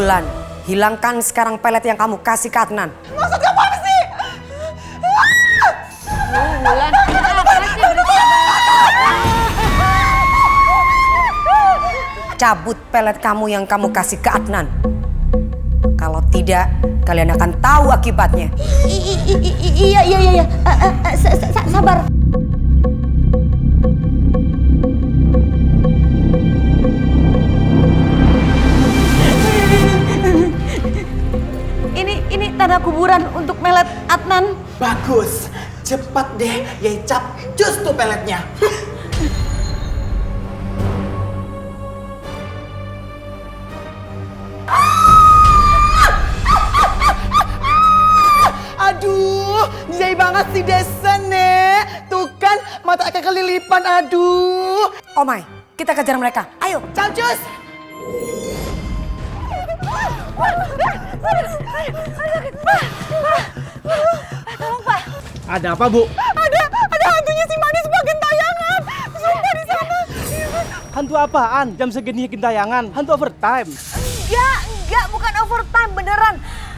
Wulan, hilangkan sekarang pelet yang kamu kasih ke Adnan. Maksud kamu apa sih? Wulan, Cabut pelet kamu yang kamu kasih ke Adnan. Kalau tidak, kalian akan tahu akibatnya. Iya. Sabar. Ini tanda kuburan untuk melet Adnan. Bagus, cepat deh, Yai cap jus tuh peletnya. Aduh, jai banget si Desen, Nek. Tuh kan, mata Eka kelilipan, aduh. Oh my, kita kejar mereka. Ayo. Cap jus. Tolong Pak. Ada apa, Bu? Ada hantunya si Manis sebuah gentayangan. Sumpah di sana. Hantu apaan? Jam segini gentayangan. Hantu overtime. Enggak, bukan overtime beneran.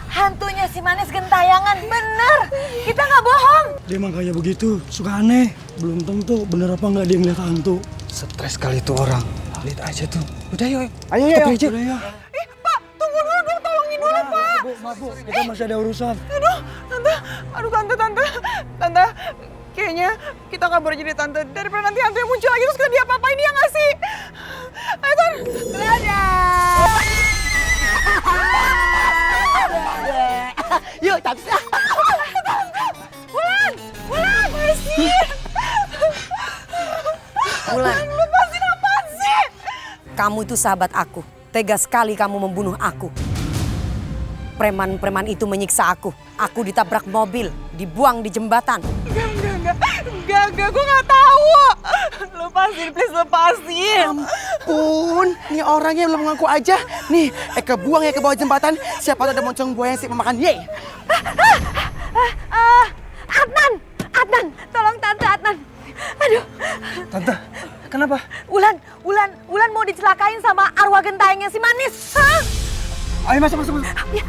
Hantunya si Manis gentayangan, bener. Kita nggak bohong. Dia emang kayak begitu, suka aneh. Belum tentu bener apa nggak dia ngeliat hantu. Stres kali itu orang. Lihat aja tuh. Udah yuk. Ayo. Udah ya. Pak, tunggu dulu dong, tolongin dulu, Pak. Maaf bu, kita masih ada urusan. Tante, kayaknya kita kabur aja deh, Tante. Daripada nanti hantu yang muncul lagi terus dia apa-apain dia nggak sih? Ayo, Tante. Dadah. Yuk, tapi Wulan, masih. Wulan, Lepasin apaan sih? kamu itu sahabat aku. Tega sekali kamu membunuh aku. Preman-preman itu menyiksa aku. Aku ditabrak mobil, dibuang di jembatan. Enggak, gue nggak tahu. Lepasin, please lepasin. Ampun, nih orangnya belum ngaku aja. Nih, Eka buang ya ke bawah jembatan. Siapa tahu ada moncong buaya yang sih memakan ye. Adnan, tolong Tante Adnan. Aduh, Tante, kenapa? Wulan mau dicelakain sama arwah gentayangnya si Manis. Hah? Ayo masuk. Iya.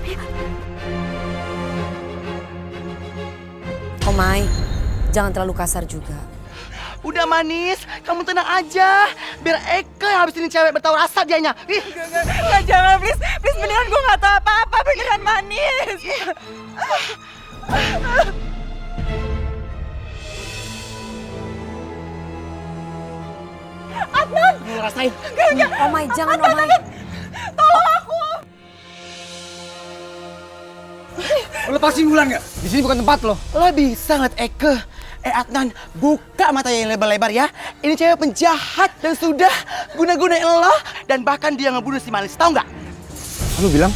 Oh my, jangan terlalu kasar juga. Udah Manis, kamu tenang aja. Biar Eka yang habisin cewek bertahu rasa dianya. Nggak, jangan please beneran gue nggak tahu apa-apa, beneran Manis. Adnan! Rasain. Enggak. Oh my, jangan oh my. Tolong aku! Lepasin Wulan nggak? Di sini bukan tempat lo. Lo bisa ngeliat Eka. Adnan, buka mata yang lebar-lebar ya. Ini cewek penjahat dan sudah guna-gunain lo. Dan bahkan dia ngebunuh si Manis, tau nggak? Lu bilang?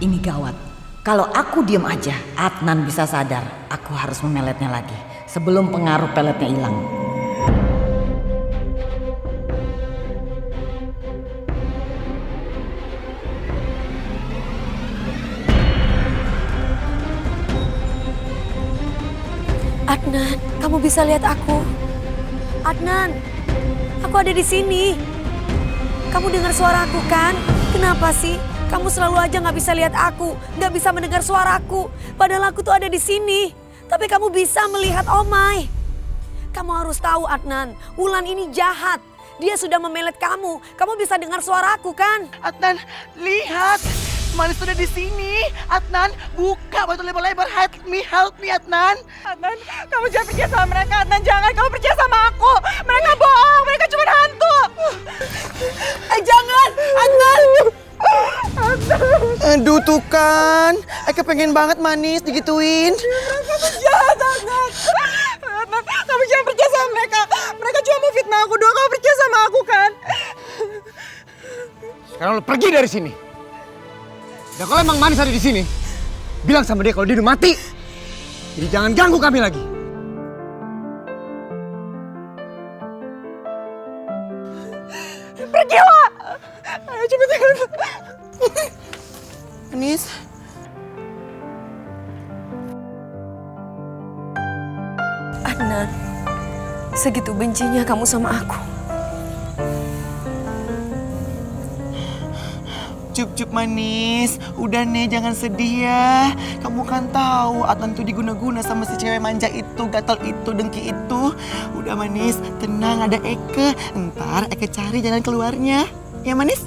Ini gawat. Kalau aku diem aja, Adnan bisa sadar. Aku harus memeletnya lagi sebelum pengaruh peletnya hilang. Adnan, kamu bisa lihat aku. Adnan, aku ada di sini. Kamu dengar suara aku kan? Kenapa sih? Kamu selalu aja nggak bisa lihat aku, nggak bisa mendengar suaraku. Padahal aku tuh ada di sini. Tapi kamu bisa melihat Omai. Kamu harus tahu Adnan, Wulan ini jahat. Dia sudah memelet kamu. Kamu bisa dengar suaraku kan? Adnan, lihat. Manis sudah di sini. Adnan, buka batu lebar-lebar. Help me, Adnan. Adnan, kamu jangan percaya sama mereka. Adnan, jangan. Kamu percaya sama aku. Mereka bohong. Mereka cuma hantu. Jangan, Adnan. Aduh, tuh kan. Eka pengen banget Manis digituin. Jahat, Adnan. Adnan, kamu jangan percaya sama mereka. Mereka cuma mau fitnah aku doang. Kamu percaya sama aku kan? Sekarang lo pergi dari sini. Dan kalau emang Manis ada di sini, bilang sama dia kalau dia udah mati. Jadi jangan ganggu kami lagi. Pergilah! Ayo cepet. Manis. Adnan, segitu bencinya kamu sama aku. Cup manis. Udah nih jangan sedih ya. Kamu kan tahu Adnan tuh diguna-guna sama si cewek manja itu, gatel itu, dengki itu. Udah manis, tenang ada Eke. Ntar Eke cari jalan keluarnya. Ya manis?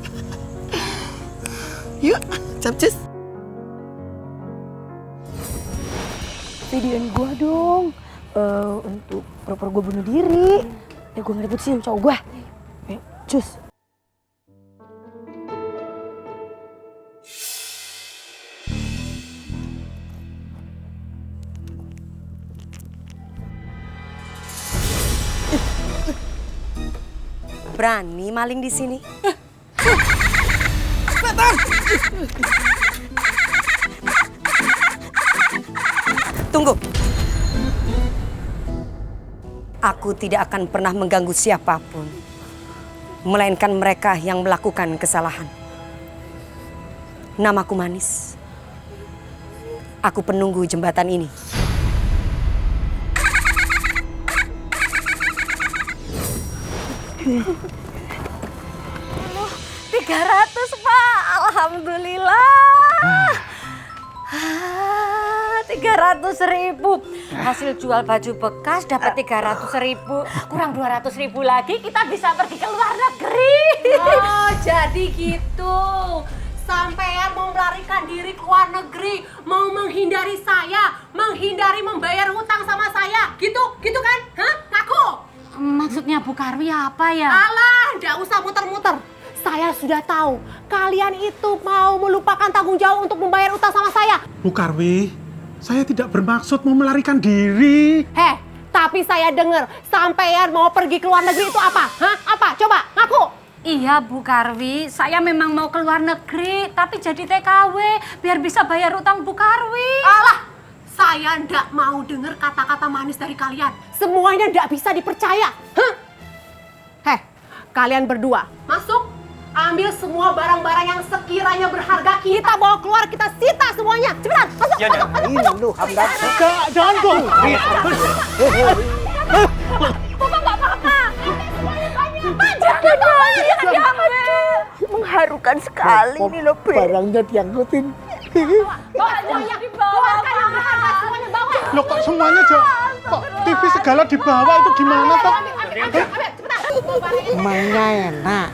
Yuk, capcus. Videoin gua dong. Untuk pura-pura gua bunuh diri. Ya gua nggak diputusin cowok gua. Cus. Berani maling di sini? Tunggu. Aku tidak akan pernah mengganggu siapapun, melainkan mereka yang melakukan kesalahan. Namaku Manis. Aku penunggu jembatan ini. 300 Pak, alhamdulillah. 300.000. Hasil jual baju bekas dapat 300.000. Kurang 200.000 lagi kita bisa pergi ke luar negeri. Oh, jadi gitu. Sampean mau melarikan diri ke luar negeri, mau menghindari saya, menghindari membayar hutang sama saya. Gitu kan? Hah? Ngaku? Maksudnya Bu Karwi apa ya? Alah, nggak usah muter-muter. Saya sudah tahu, kalian itu mau melupakan tanggung jawab untuk membayar utang sama saya. Bu Karwi, saya tidak bermaksud mau melarikan diri. Heh, tapi saya dengar sampean mau pergi ke luar negeri itu apa? Hah? Apa? Coba, ngaku. Iya Bu Karwi, saya memang mau ke luar negeri, tapi jadi TKW biar bisa bayar utang Bu Karwi. Alah, saya ndak mau dengar kata-kata manis dari kalian. Semuanya ndak bisa dipercaya. Hah? Heh, kalian berdua masuk, ambil semua barang-barang yang sekiranya berharga, kita bawa keluar, kita sita semuanya. Cepetan, masuk, masuk. Jangan dong. Bapak nggak apa-apa. Pak, jangan diambil. Mengharukan sekali ini loh, Be. Barangnya diangkutin. Bawa semuanya, keluarkan yang berharga, semuanya bawa. Loh kok semuanya kok TV segala dibawa itu gimana toh? Ambil, cepetan. Mainnya enak.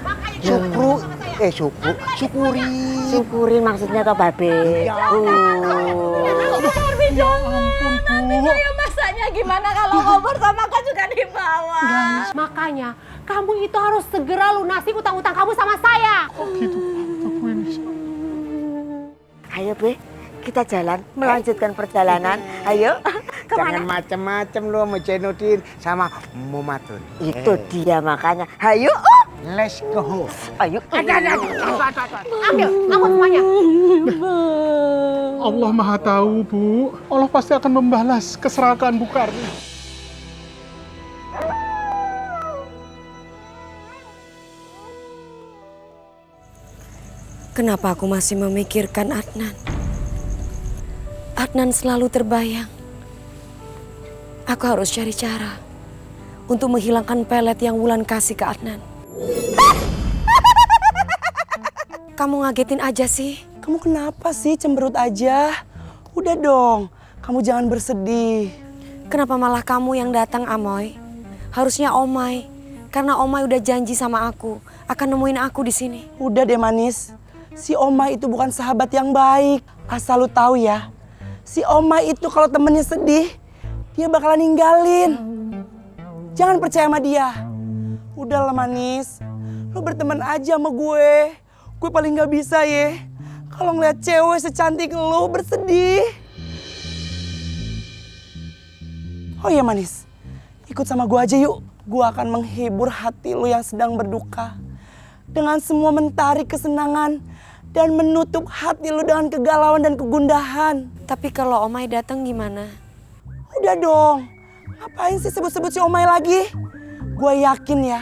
Syukurin maksudnya toh Babe. Saya masaknya gimana kalau ngobrol sama kau juga dibawa. Makanya, kamu itu harus segera lunasi utang-utang kamu sama saya. Ayo Be, kita jalan melanjutkan perjalanan. Ayo. Jangan macem-macem lo sama Jenudin sama Mumadun. Itu dia makanya. Ayo. Let's go. Ayo. Ambil, ngaku semuanya. Allah Maha Tahu, Bu. Allah pasti akan membalas keserakahan Bu Karwi. Kenapa aku masih memikirkan Adnan? Adnan selalu terbayang. Aku harus cari cara untuk menghilangkan pelet yang Wulan kasih ke Adnan. Kamu ngagetin aja sih. Kamu kenapa sih cemberut aja? Udah dong, kamu jangan bersedih. Kenapa malah kamu yang datang, Amoy? Harusnya Omay. Karena Omay udah janji sama aku akan nemuin aku di sini. Udah deh Manis. Si Omay itu bukan sahabat yang baik. Asal lu tahu ya. Si Omay itu kalau temennya sedih, dia bakalan ninggalin. Jangan percaya sama dia. Udahlah Manis, lu berteman aja sama gue. Gue paling gak bisa ya kalau ngeliat cewek secantik lu bersedih. Oh iya Manis, ikut sama gue aja yuk. Gue akan menghibur hati lu yang sedang berduka dengan semua mentari kesenangan dan menutup hati lu dengan kegalauan dan kegundahan. Tapi kalau Omay datang gimana? Udah dong, ngapain sih sebut-sebut si Omay lagi? Gue yakin ya,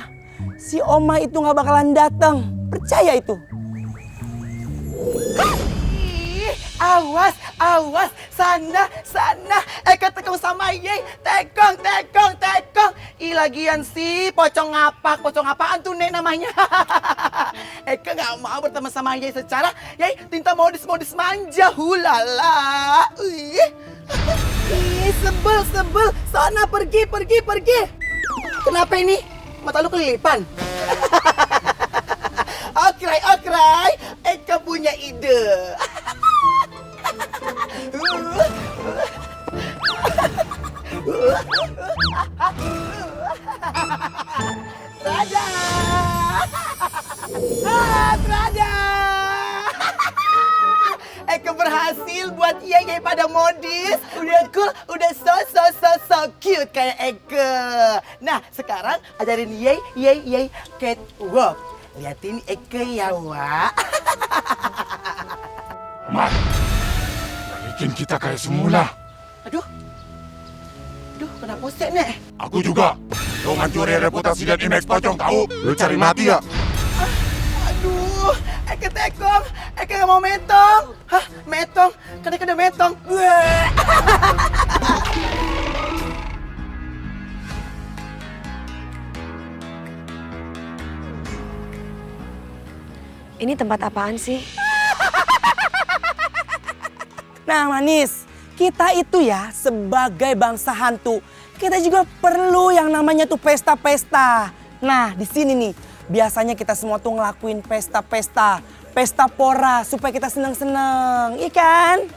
si Omay itu gak bakalan datang. Percaya itu. Awas, Awas, sana. Eka tekong sama Yey. Tekong. Lagian sih, pocong apaan tuh Nek namanya? Eka nggak mau berteman sama Yey secara Yey tinta modis manja. Hulala. Ih, sebel. Sana pergi. Kenapa ini? Mata lu kelilipan? Okray. Eka punya ide. Raja! Raja! Eka berhasil buat Yey pada modis. Udah cool, udah so cute kayak Eka. Nah, sekarang ajarin Yey catwalk. Liatin Eka ya, Wak. Mak, balikin kita kayak semula. Aduh, kenapa usah, Nek? Aku juga. Lo ngancurin reputasi dan image pocong tahu. Lo cari mati ya? Aduh, Eka tekong. Eka nggak mau metong. Hah, metong? Kan Eka udah metong. Bleh. Ini tempat apaan sih? Nah, Manis, kita itu ya sebagai bangsa hantu, kita juga perlu yang namanya tuh pesta-pesta. Nah, di sini nih, biasanya kita semua tuh ngelakuin pesta-pesta, pesta pora supaya kita seneng-seneng, iya kan?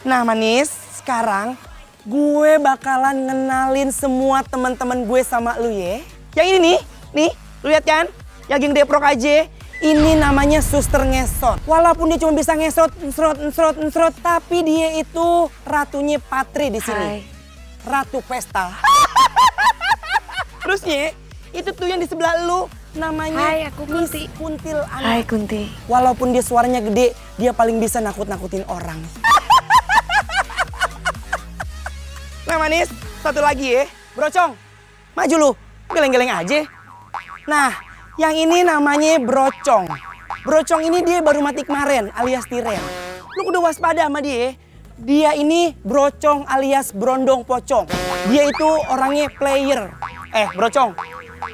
Nah, Manis, sekarang gue bakalan ngenalin semua teman-teman gue sama lu ya. Yang ini nih, lu lihat kan? Yang geng Deprok aja. Ini namanya Suster Ngesot. Walaupun dia cuma bisa ngesot, ensrot, tapi dia itu ratunya Patri di sini. Hai. Ratu pesta. Terusnya, itu tuh yang di sebelah lu namanya Hai, aku Kunti. Miss Kuntil Anak. Hai Kunti. Walaupun dia suaranya gede, dia paling bisa nakut-nakutin orang. Nah, Manis, satu lagi ya. Brocong, maju lu. Geleng-geleng aja. Nah, yang ini namanya Brocong. Brocong ini dia baru mati kemarin alias Tiren. Lu kudu waspada sama dia. Dia ini Brocong alias Brondong Pocong. Dia itu orangnya player. Brocong,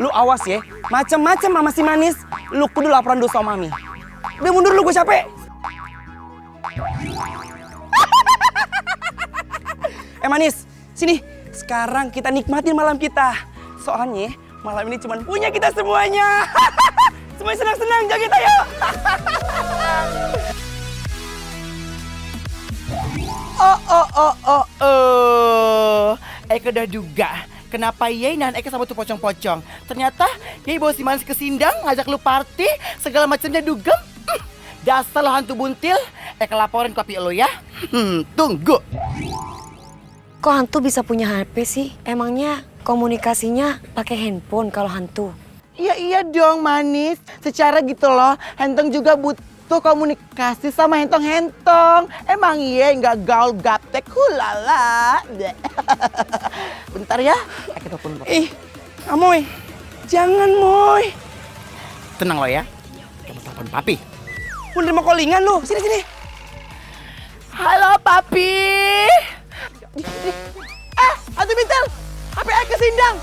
lu awas ya. Macem-macem sama si Manis, lu kudu laporan dulu sama Mami. Udah mundur lu, gue capek. Manis, sini. Sekarang kita nikmatin malam kita. Soalnya malam ini cuma punya kita semuanya. Semuanya senang-senang, joget ayo. Eka udah duga kenapa Yey nahan Eka sama tuh pocong-pocong. Ternyata Yey bawa si Manis ke sindang, ngajak lu party, segala macamnya dugem. Dasar lo hantu buntil. Eka laporin kopi lo ya. Tunggu. Kok hantu bisa punya HP sih? Emangnya komunikasinya pakai handphone kalau hantu? Iya dong Manis. Secara gitu loh, Hentong juga butuh komunikasi sama Hentong. Emang iya nggak gaul gaptek, hulala. Bentar ya, kita telepon. Amoy, jangan Moy. Tenang lo ya, kamu telepon Papi. Udah mau callingan lu, sini. Halo Papi. Hantu bintil, HP Eka sindang.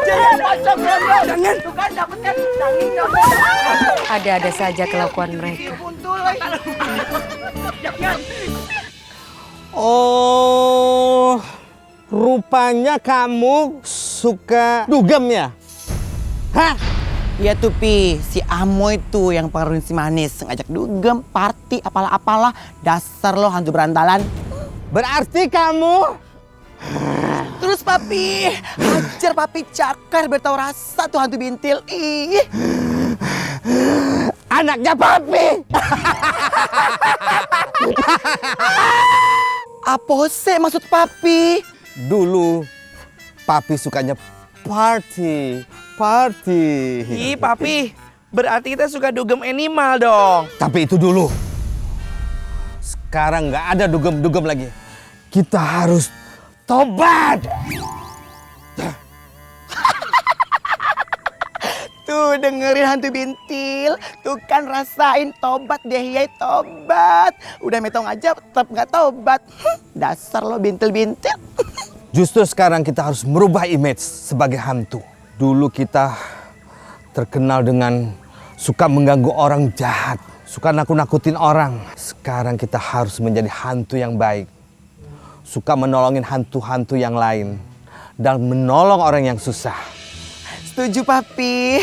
Jangan. Tuh kan dapet kan. Ada-ada saja kelakuan mereka. Oh, rupanya kamu suka dugem ya? Hah? Iya tuh Pi, si Amoy tuh yang pengaruhin si Manis. Ngajak dugem, party, apalah-apalah. Dasar lo hantu berantalan. Berarti kamu... Terus Papi, hajar Papi cakar biar tahu rasa tuh hantu bintil. Ih. Anaknya Papi. Apa sih maksud Papi? Dulu Papi sukanya party. Ih Papi, berarti kita suka dugem animal dong. Tapi itu dulu. Sekarang nggak ada dugem-dugem lagi. Kita harus tobat. Tuh dengerin hantu bintil. Tuh kan rasain tobat deh ya, tobat. Udah metong aja tetap nggak tobat. Dasar lo bintil-bintil. Justru sekarang kita harus merubah image sebagai hantu. Dulu kita terkenal dengan suka mengganggu orang jahat, suka nakut-nakutin orang. Sekarang kita harus menjadi hantu yang baik. Suka menolongin hantu-hantu yang lain dan menolong orang yang susah. Setuju papi.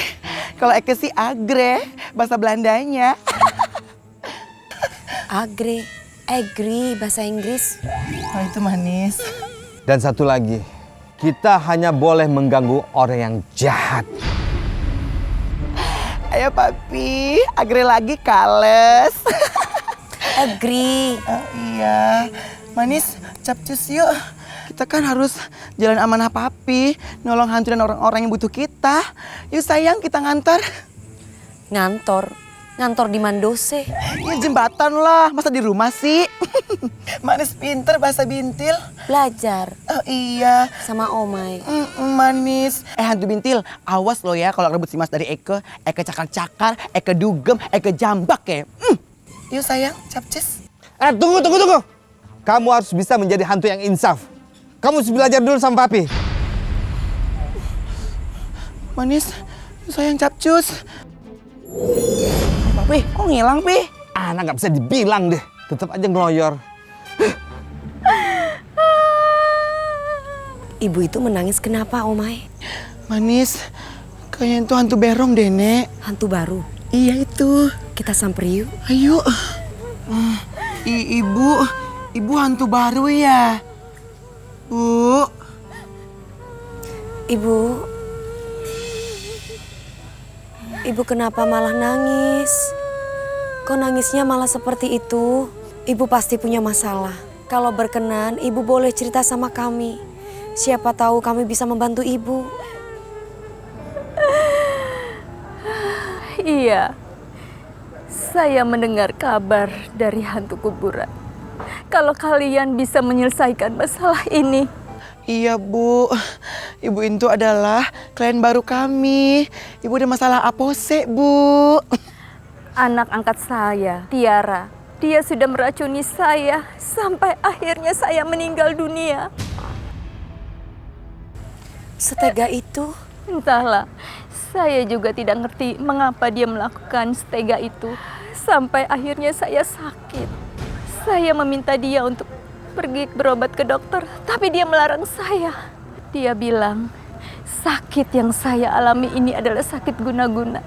Kalau Eke sih agre, bahasa Belandanya. Agre, agree bahasa Inggris. Oh itu manis. Dan satu lagi, kita hanya boleh mengganggu orang yang jahat. Ayo papi, agre lagi kales. Agree. Oh iya, manis capcus yuk. Kita kan harus jalan amanah papi, nolong hantu dan orang-orang yang butuh kita. Yuk sayang, kita ngantar. Ngantor di Mandose. Ya jembatan lah, masa di rumah sih? Manis pinter bahasa bintil. Belajar. Oh iya. Sama Omai. Manis. Hantu bintil, awas lo ya kalau rebut si Mas dari Eke. Eke cakar-cakar, Eke dugem, Eke jambak ya. Yuk sayang, capcus. Tunggu. Kamu harus bisa menjadi hantu yang insaf. Kamu harus belajar dulu sama papi. Manis, sayang capcus. Pi, kok ngilang, Pi? Anak nggak bisa dibilang deh, tetap aja ngeloyor. Ibu itu menangis kenapa, Omai? Manis, kayaknya itu hantu berong deh, Nek. Hantu baru? Iya itu. Kita samper yuk. Ayo. Ibu hantu baru ya? Bu. Ibu kenapa malah nangis? Kok nangisnya malah seperti itu? Ibu pasti punya masalah. Kalau berkenan, Ibu boleh cerita sama kami. Siapa tahu kami bisa membantu Ibu. Iya, saya mendengar kabar dari hantu kuburan. Kalau kalian bisa menyelesaikan masalah ini. Iya Bu, Ibu itu adalah klien baru kami. Ibu ada masalah apose Bu. Anak angkat saya, Tiara, dia sudah meracuni saya sampai akhirnya saya meninggal dunia. Setega itu? Entahlah, saya juga tidak ngerti mengapa dia melakukan setega itu. Sampai akhirnya saya sakit. Saya meminta dia untuk pergi berobat ke dokter, tapi dia melarang saya. Dia bilang, sakit yang saya alami ini adalah sakit guna-guna.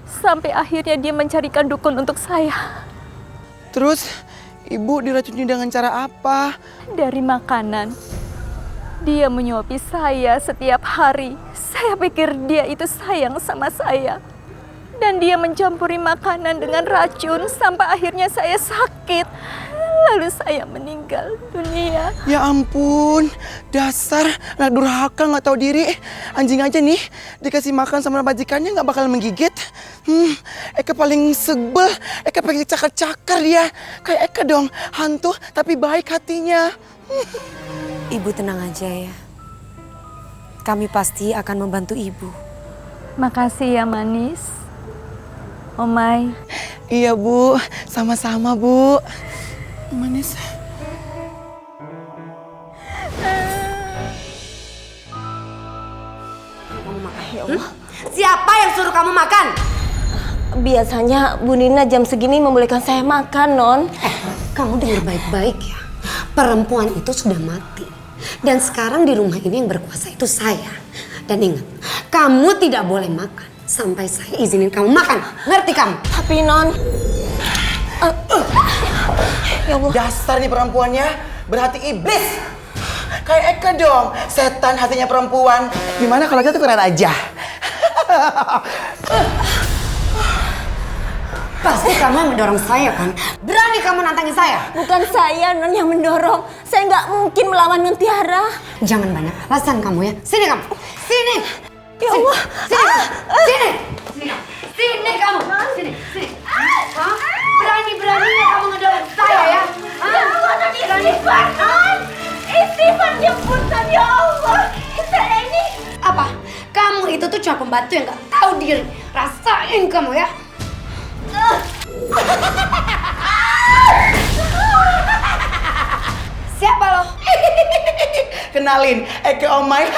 Sampai akhirnya dia mencarikan dukun untuk saya. Terus, Ibu diracuni dengan cara apa? Dari makanan. Dia menyuapi saya setiap hari. Saya pikir dia itu sayang sama saya. Dan dia mencampuri makanan dengan racun sampai akhirnya saya sakit. Lalu saya meninggal dunia. Ya ampun, dasar anak durhaka nggak tahu diri. Anjing aja nih, dikasih makan sama majikannya nggak bakal menggigit. Eke paling sebel, Eke pengen cakar-cakar dia. Kayak Eke dong, hantu tapi baik hatinya. Ibu tenang aja ya. Kami pasti akan membantu Ibu. Makasih ya Manis. Omai. Iya Bu, sama-sama Bu. Manis. Kamu makan ya Allah. Siapa yang suruh kamu makan? Biasanya Bu Nina jam segini membolehkan saya makan, Non. Kamu dengar baik-baik ya. Perempuan itu sudah mati. Dan sekarang di rumah ini yang berkuasa itu saya. Dan ingat, kamu tidak boleh makan sampai saya izinin kamu makan. Ngerti kamu? Tapi Non... Ya Allah. Dasar nih perempuannya berhati iblis. Kayak Eke dong, setan hatinya perempuan. Gimana kalau kita tukeran aja? Pasti kamu yang mendorong saya kan? Berani kamu nantangin saya? Bukan saya, Non, yang mendorong. Saya nggak mungkin melawan Non Tiara. Jangan banyak alasan kamu ya. Sini kamu. Sini. Ya Allah. Sini. Sini kamu. Sini. Berani-beraninya kamu ngedorong saya ya. Ya Allah, Non, istighfar, Non. Istighfar jemputan, ya Allah. Saya ini... Apa? Kamu itu tuh cuma pembantu yang gak tahu tahu diri. Rasain kamu ya. Siapa lo? Kenalin, Eke Omai.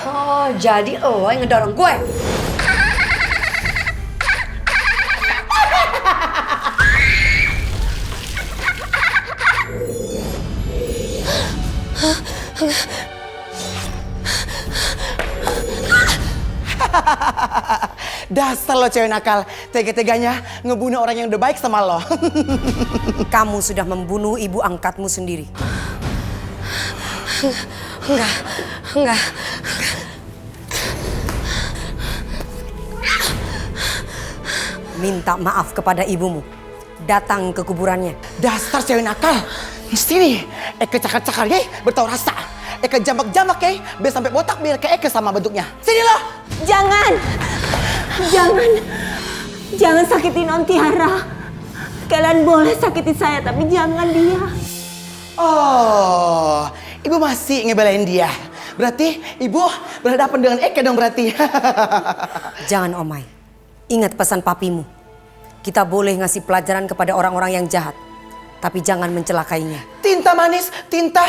Oh, jadi lo yang ngedorong gue? Dasar lo cewek nakal, tega-teganya ngebunuh orang yang udah baik sama lo. Kamu sudah membunuh ibu angkatmu sendiri. Enggak. Minta maaf kepada ibumu. Datang ke kuburannya. Dasar cewek nakal. Sini, Eke cakar-cakar ya, bertahu rasa. Eke jambak-jambak ya, biar sampai botak biar kayak Eke sama bentuknya. Sini lo. Jangan sakitin Om Tiara. Kalian boleh sakitin saya, tapi jangan dia. Oh, ibu masih ngebelain dia. Berarti ibu berhadapan dengan Eke dong berarti. Jangan Omai. Ingat pesan papimu. Kita boleh ngasih pelajaran kepada orang-orang yang jahat. Tapi jangan mencelakainya. Tinta manis, tinta.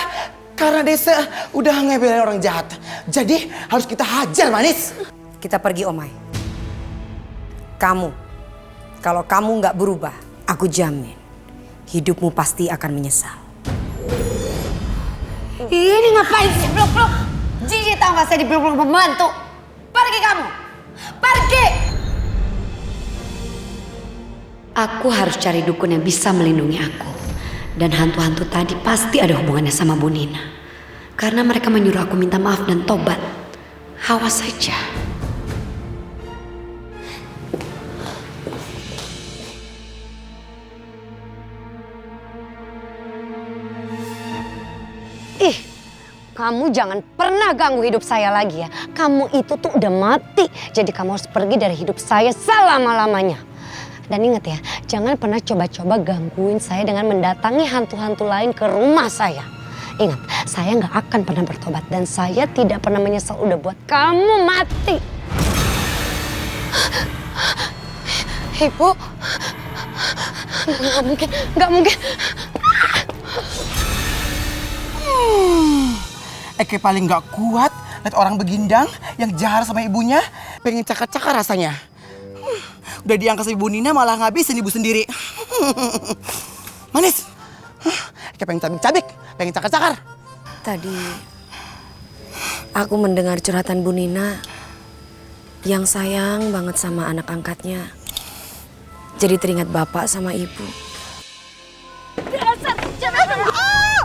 Karena Desa udah ngebelain orang jahat. Jadi harus kita hajar manis. Kita pergi Omai. Kalau kamu nggak berubah, aku jamin hidupmu pasti akan menyesal. Ini ngapain sih peluk-peluk? Jijik tau gak saya dipeluk-peluk pembantu? Pergi kamu! Pergi! Aku harus cari dukun yang bisa melindungi aku. Dan hantu-hantu tadi pasti ada hubungannya sama Bu Nina. Karena mereka menyuruh aku minta maaf dan tobat. Awas saja. Ih, kamu jangan pernah ganggu hidup saya lagi ya. Kamu itu tuh udah mati. Jadi kamu harus pergi dari hidup saya selama-lamanya. Dan ingat ya, jangan pernah coba-coba gangguin saya dengan mendatangi hantu-hantu lain ke rumah saya. Ingat, saya nggak akan pernah bertobat. Dan saya tidak pernah menyesal udah buat kamu mati. Ibu, nggak mungkin. Eke paling gak kuat lihat orang begindang yang jahat sama ibunya, pengen cakar-cakar rasanya. Udah diangkat sama Ibu Nina malah ngabisin ibu sendiri. Manis. Eke pengen cabik-cabik, pengen cakar-cakar. Tadi aku mendengar curhatan Bu Nina yang sayang banget sama anak angkatnya. Jadi teringat bapak sama ibu.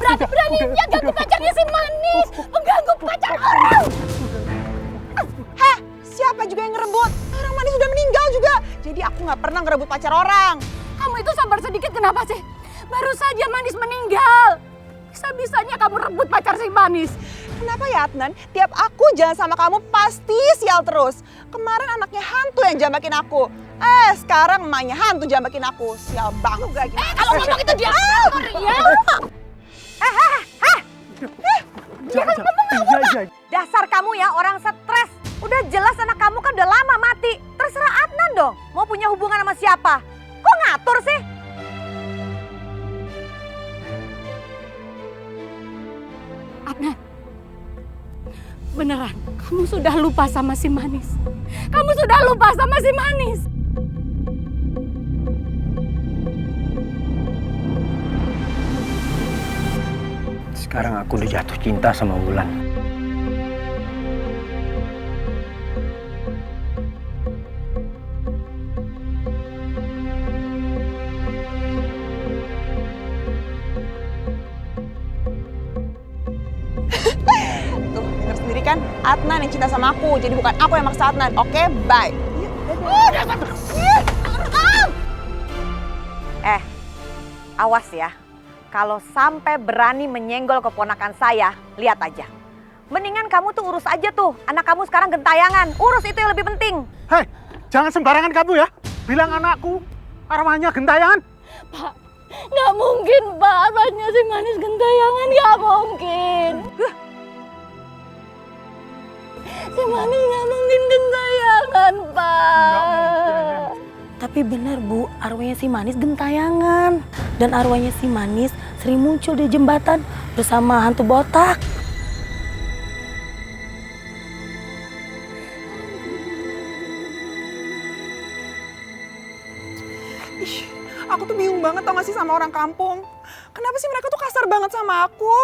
Berani-beraninya ganggu pacarnya si Manis. Mengganggu pacar orang. Hah? Siapa juga yang ngerebut? Orang Manis sudah meninggal juga. Jadi aku gak pernah ngerebut pacar orang. Kamu itu sabar sedikit kenapa sih? Baru saja Manis meninggal. Bisa-bisanya kamu rebut pacar si Manis. Kenapa ya Adnan? Tiap aku jalan sama kamu pasti sial terus. Kemarin anaknya hantu yang jambakin aku. Sekarang emaknya hantu jambakin aku. Sial banget gak gini. Kalau ngomong itu dia ya. Dasar kamu ya orang stres. Udah jelas anak kamu kan udah lama mati. Terserah Adnan dong mau punya hubungan sama siapa. Kok ngatur sih? Adnan, beneran kamu sudah lupa sama si Manis. Kamu sudah lupa sama si Manis. Sekarang aku udah jatuh cinta sama Wulan. Tuh, denger sendiri kan? Adnan yang cinta sama aku. Jadi bukan aku yang maksa Adnan. Oke, bye. Awas ya. Kalau sampai berani menyenggol keponakan saya, lihat aja. Mendingan kamu tuh urus aja tuh. Anak kamu sekarang gentayangan. Urus itu yang lebih penting. Hei, jangan sembarangan kamu ya. Bilang anakku arwahnya gentayangan. Pak, nggak mungkin Pak. Arwahnya si Manis gentayangan, nggak mungkin. Si Manis nggak mungkin gentayangan, Pak. Tapi benar Bu, arwahnya si Manis gentayangan. Dan arwahnya si Manis sering muncul di jembatan bersama hantu botak. Ih, aku tuh bingung banget tau gak sih sama orang kampung. Kenapa sih mereka tuh kasar banget sama aku?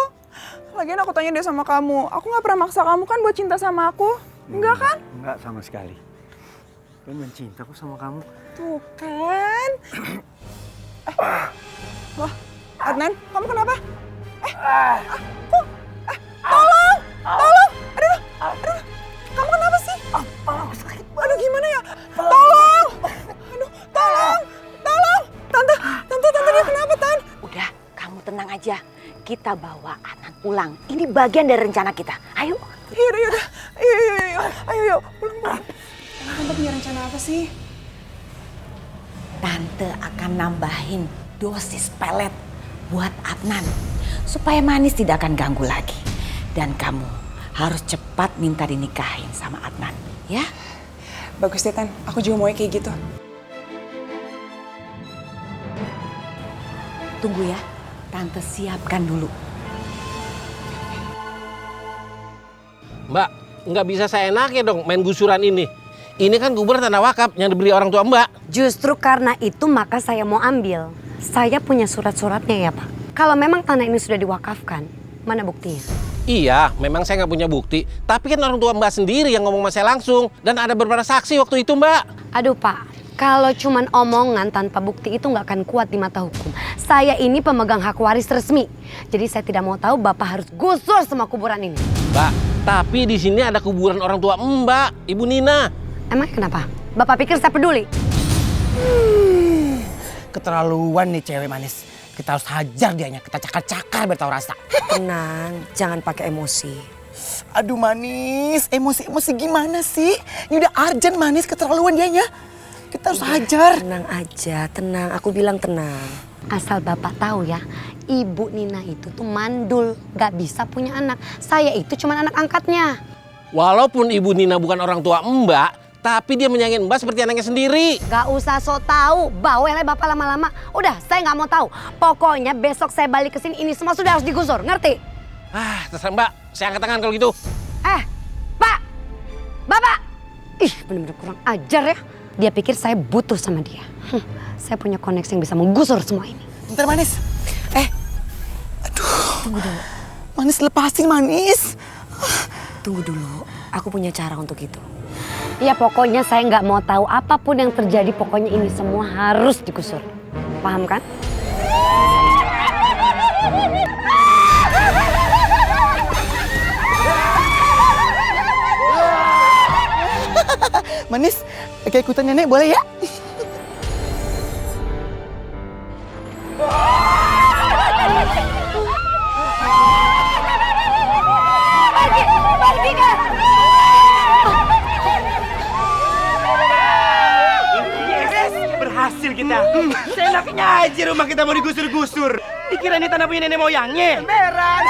Lagian aku tanya deh sama kamu, aku gak pernah maksa kamu kan buat cinta sama aku? Enggak kan? Enggak sama sekali. Aku mencinta kok sama kamu. Tuh kan. Wah, Adnan, kamu kenapa? Kok? Tolong! Tolong! Aduh, kamu kenapa sih? Aku sakit. Aduh, gimana ya? Tolong! Aduh, tolong! Tante, dia kenapa, Tan? Udah, kamu tenang aja. Kita bawa Adnan pulang. Ini bagian dari rencana kita. Ayo. Yaudah. Ayo, pulang. Tante punya rencana apa sih? Tante akan nambahin dosis pelet buat Adnan. Supaya Manis tidak akan ganggu lagi. Dan kamu harus cepat minta dinikahin sama Adnan. Ya? Bagus deh, Tan. Aku juga mau kayak gitu. Tunggu ya. Tante siapkan dulu. Mbak, nggak bisa seenaknya dong main gusuran ini. Ini kan kuburan tanah wakaf yang dibeli orang tua Mbak. Justru karena itu maka saya mau ambil. Saya punya surat-suratnya ya Pak. Kalau memang tanah ini sudah diwakafkan, mana buktinya? Iya, memang saya nggak punya bukti. Tapi kan orang tua Mbak sendiri yang ngomong sama saya langsung. Dan ada beberapa saksi waktu itu Mbak. Aduh Pak, kalau cuman omongan tanpa bukti itu nggak akan kuat di mata hukum. Saya ini pemegang hak waris resmi. Jadi saya tidak mau tahu Bapak harus gusur semua kuburan ini. Mbak, tapi di sini ada kuburan orang tua Mbak, Ibu Nina. Emang kenapa? Bapak pikir saya peduli? Keterlaluan nih cewek Manis. Kita harus hajar dianya, kita cakar-cakar biar tahu rasa. Tenang, jangan pakai emosi. Aduh Manis, emosi gimana sih? Ini udah urgent Manis, keterlaluan dianya. Kita harus hajar. Tenang aja, tenang. Aku bilang tenang. Asal Bapak tahu ya, Ibu Nina itu tuh mandul, gak bisa punya anak. Saya itu cuma anak angkatnya. Walaupun Ibu Nina bukan orang tua Mbak, tapi dia menyayangi Mbak seperti anaknya sendiri. Gak usah sok tahu, bawel ya Bapak lama-lama. Udah, saya nggak mau tahu. Pokoknya besok saya balik ke sini, ini semua sudah harus digusur, ngerti? Terserah Mbak, saya angkat tangan kalau gitu. Pak, Bapak, ih bener-bener kurang ajar ya. Dia pikir saya butuh sama dia. Saya punya koneksi yang bisa menggusur semua ini. Bentar Manis. Tunggu dulu. Manis lepasin Manis. Tunggu dulu, aku punya cara untuk itu. Ya pokoknya saya nggak mau tahu apapun yang terjadi. Pokoknya ini semua harus digusur. Paham kan? Manis, kayak ikutan nenek boleh ya? Berhasil kita. Seenaknya aja rumah kita mau digusur-gusur. Dikira ini tanah punya nenek moyangnya. Beran.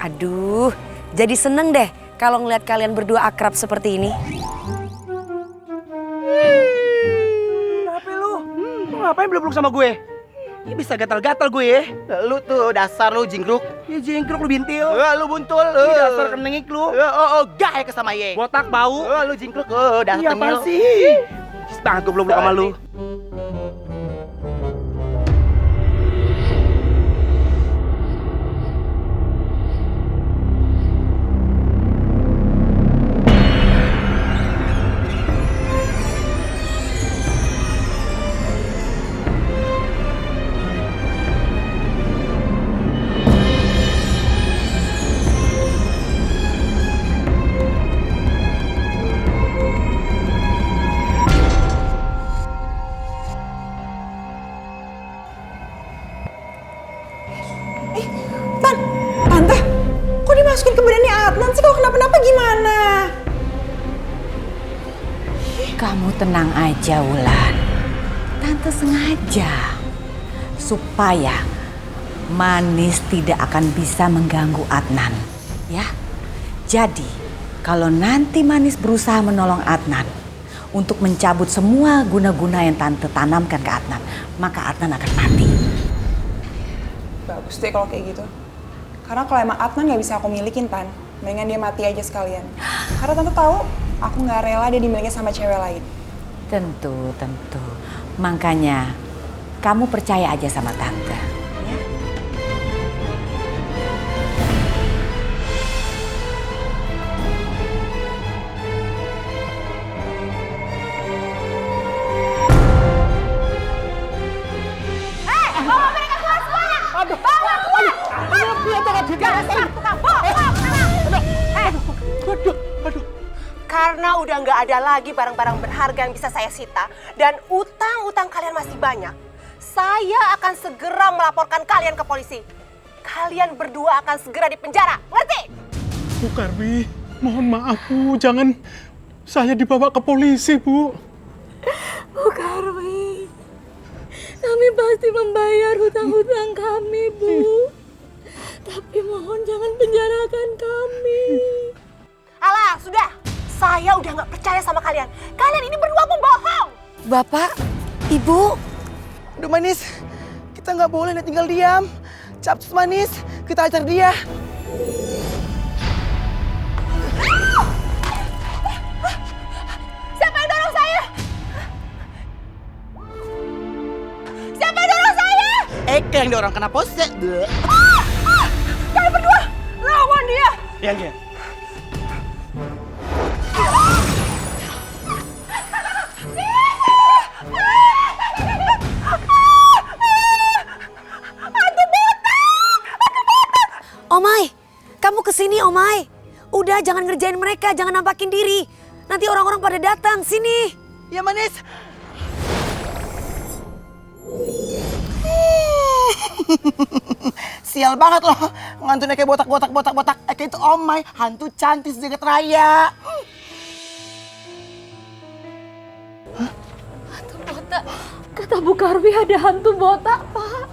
Aduh, jadi seneng deh kalau ngeliat kalian berdua akrab seperti ini. Kenapa lu? Lu ngapain belum sama gue? Ini bisa gatal-gatal gue ya. Lu tuh dasar lu jingkruk. Ya jingkruk lu bintil. Lu buntul. Ini dasar kenengik lu. Gak ke sama ye. Botak bau. Lu jingkruk. Dasar tengil. Iya apaan sih? Banget gue belum sama lu. Tante, kok dimasukin ke badannya Adnan sih? Kalau kenapa-napa gimana? Kamu tenang aja, Wulan. Tante sengaja supaya Manis tidak akan bisa mengganggu Adnan. Ya. Jadi, kalau nanti Manis berusaha menolong Adnan untuk mencabut semua guna-guna yang Tante tanamkan ke Adnan, maka Adnan akan mati. Bagus deh kalau kayak gitu. Karena kalau emang Adnan nggak bisa aku milikin, Tan, mendingan dia mati aja sekalian. Karena Tante tahu, aku nggak rela dia dimiliki sama cewek lain. Tentu. Makanya, kamu percaya aja sama Tante. Karena udah nggak ada lagi barang-barang berharga yang bisa saya sita dan utang-utang kalian masih banyak, saya akan segera melaporkan kalian ke polisi. Kalian berdua akan segera dipenjara, ngerti? Bu Karmi, mohon maaf Bu, jangan saya dibawa ke polisi Bu. Bu Karmi, kami pasti membayar hutang-hutang kami, Bu. Tapi mohon jangan penjarakan kami. Alah, sudah. Saya udah nggak percaya sama kalian. Kalian ini berdua pembohong. Bapak, Ibu. Aduh Manis, kita nggak boleh tinggal diam. Capcus Manis, kita ajar dia. Siapa yang dorong saya? Siapa yang dorong saya? Eka yang dorong kena pose. Kalian berdua, lawan dia. Iya. Omai, kamu kesini Omai. Udah jangan ngerjain mereka, jangan nampakin diri. Nanti orang-orang pada datang, sini. Ya Manis. Sial banget loh, ngantunya kayak botak. Eka itu Omai, hantu cantik sejagat raya. Hantu botak. Kata Bu Karmi ada hantu botak, Pak.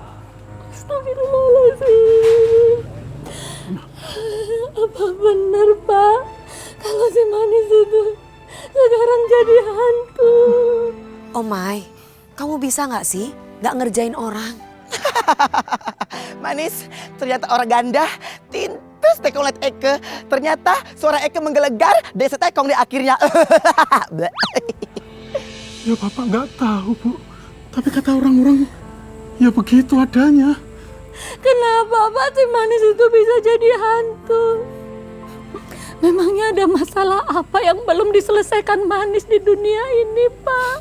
Astagfirullahaladzim. Apa benar, Pak? Kalau si Manis itu sekarang jadi hantu. Omai, kamu bisa nggak sih nggak ngerjain orang? Manis, ternyata orang ganda, tintus tekong liat Eke. Ternyata suara Eke menggelegar, desa tekong di akhirnya. Ya Bapak nggak tahu Bu, tapi kata orang-orang ya begitu adanya. Kenapa Pak si Manis itu bisa jadi hantu? Memangnya ada masalah apa yang belum diselesaikan Manis di dunia ini, Pak?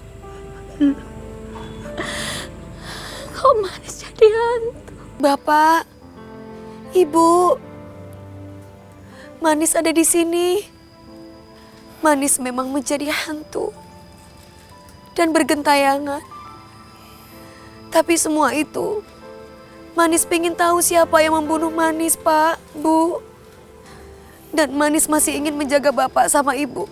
Kok Manis jadi hantu? Bapak, Ibu, Manis ada di sini. Manis memang menjadi hantu dan bergentayangan. Tapi semua itu, Manis pengen tahu siapa yang membunuh Manis, Pak, Bu. Dan Manis masih ingin menjaga Bapak sama Ibu.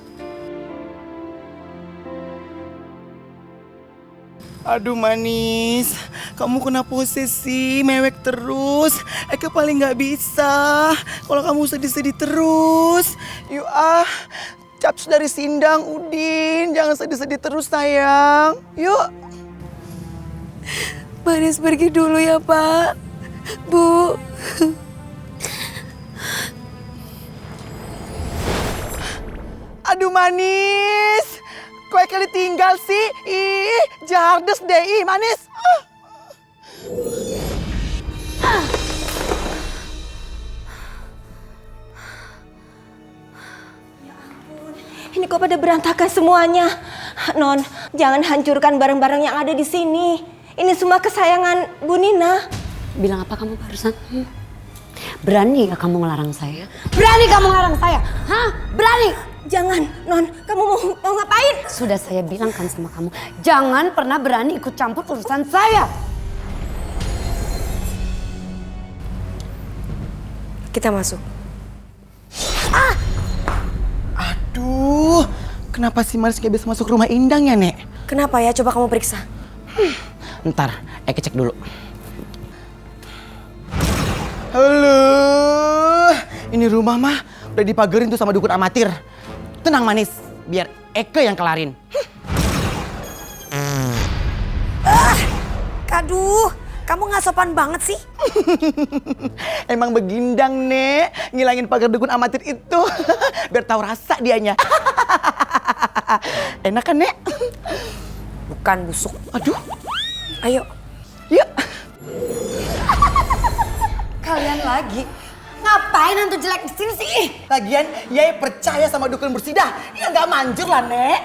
Aduh Manis, kamu kena posesi, mewek terus. Eke paling nggak bisa kalau kamu sedih-sedih terus. Yuk Caps dari Sindang, Udin, jangan sedih-sedih terus sayang. Yuk. Manis pergi dulu ya Pak, Bu. Aduh Manis, kok Eke ditinggal sih? Ih, jardes deh, ih Manis. Ini kok pada berantakan semuanya. Non, jangan hancurkan barang-barang yang ada di sini. Ini semua kesayangan Bu Nina. Bilang apa kamu barusan? Berani gak kamu ngelarang saya? Berani kamu ngelarang saya? Hah? Berani? Jangan, Non. Kamu mau ngapain? Sudah saya bilang kan sama kamu, jangan pernah berani ikut campur urusan saya. Kita masuk. Aduh, kenapa si Manis gak bisa masuk rumah Indang ya, Nek? Kenapa ya? Coba kamu periksa. Ntar, Eke cek dulu. Halo, Ini rumah mah udah dipagerin tuh sama dukun amatir. Tenang Manis, biar Eke yang kelarin. Aduh, kamu nggak sopan banget sih. Emang begindang, Nek, ngilangin pagar dukun amatir itu. Biar tahu rasa dianya. Enak kan, Nek? Bukan busuk. Aduh. Ayo. Yuk. Kalian lagi? Ngapain hantu jelek di sini sih? Lagian, Yai percaya sama dukun bersidah. Ya nggak manjur lah, Nek.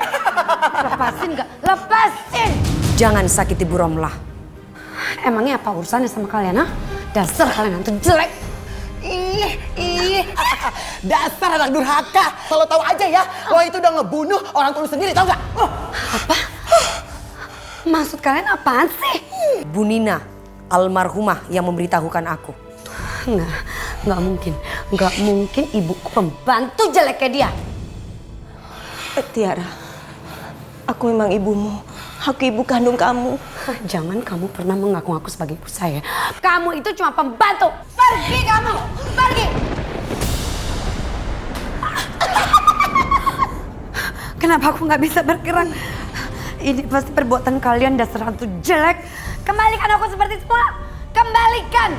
Lepasin nggak? Lepasin! Jangan sakiti Bu Romlah. Emangnya apa urusannya sama kalian, ha? Dasar kalian hantu jelek. Ih. Dasar anak durhaka. Kalau tahu aja ya, lo itu udah ngebunuh orang tua lu sendiri, tau nggak? Apa? Maksud kalian apaan sih? Bu Nina, almarhumah yang memberitahukan aku. Nggak mungkin. Nggak mungkin ibuku pembantu jelek kayak dia. Tiara, aku memang ibumu. Aku ibu kandung kamu. Jangan kamu pernah mengaku-ngaku sebagai ibu saya. Kamu itu cuma pembantu. Pergi kamu! Pergi! Kenapa aku nggak bisa bergerak? Ini pasti perbuatan kalian dasar hantu jelek. Kembalikan aku seperti semula. Kembalikan!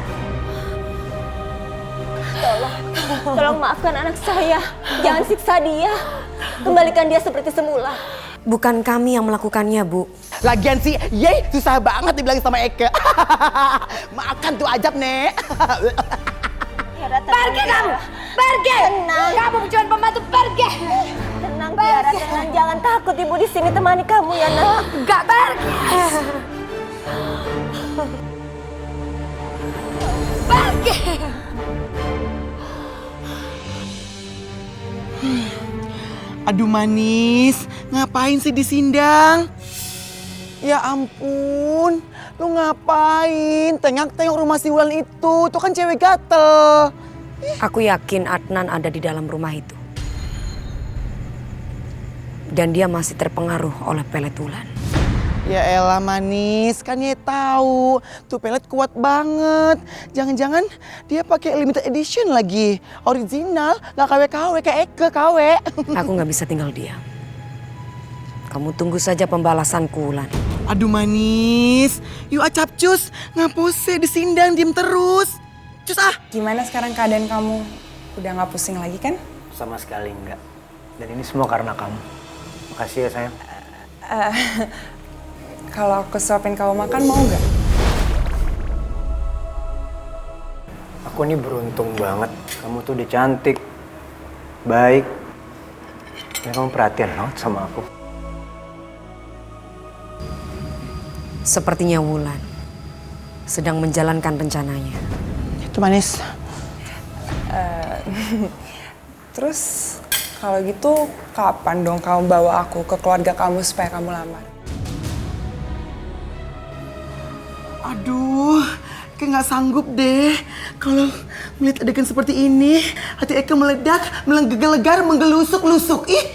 Tolong maafkan anak saya. Jangan siksa dia. Kembalikan dia seperti semula. Bukan kami yang melakukannya, Bu. Lagian sih, Yei susah banget dibilangin sama Eke. Makan tuh ajab, Nek. Pergi kamu! Pergi! Tenang. Kamu cuma pembantu, pergi! Tenang, Tiara, tenang. Jangan takut, ibu di sini temani kamu ya, Nak. Enggak, pergi! Pergi! Aduh Manis, ngapain sih disindang? Ya ampun, lu ngapain? Tengok rumah si Wulan itu, tuh kan cewek gatel. Aku yakin Adnan ada di dalam rumah itu. Dan dia masih terpengaruh oleh pelet Wulan. Ya elah Manis, kan ya tahu tuh pelet kuat banget. Jangan-jangan dia pakai limited edition lagi, original, nggak KW-KW kayak Eke KW. Aku nggak bisa tinggal diam. Kamu tunggu saja pembalasanku, Wulan. Aduh Manis, yuk acap cus, ngapose disindang diem terus. Cus ah. Gimana sekarang keadaan kamu? Udah nggak pusing lagi kan? Sama sekali enggak. Dan ini semua karena kamu. Makasih ya sayang. Kalau aku suapin kamu makan mau nggak? Aku ini beruntung banget. Kamu tuh udah cantik, baik, dan kamu perhatian banget sama aku. Sepertinya Wulan sedang menjalankan rencananya. Itu Manis. Terus kalau gitu kapan dong kamu bawa aku ke keluarga kamu supaya kamu lamar? Aduh, Eke nggak sanggup deh kalau melihat adegan seperti ini. Hati Eke meledak, menggelegar, menggelusuk-lusuk. Ih,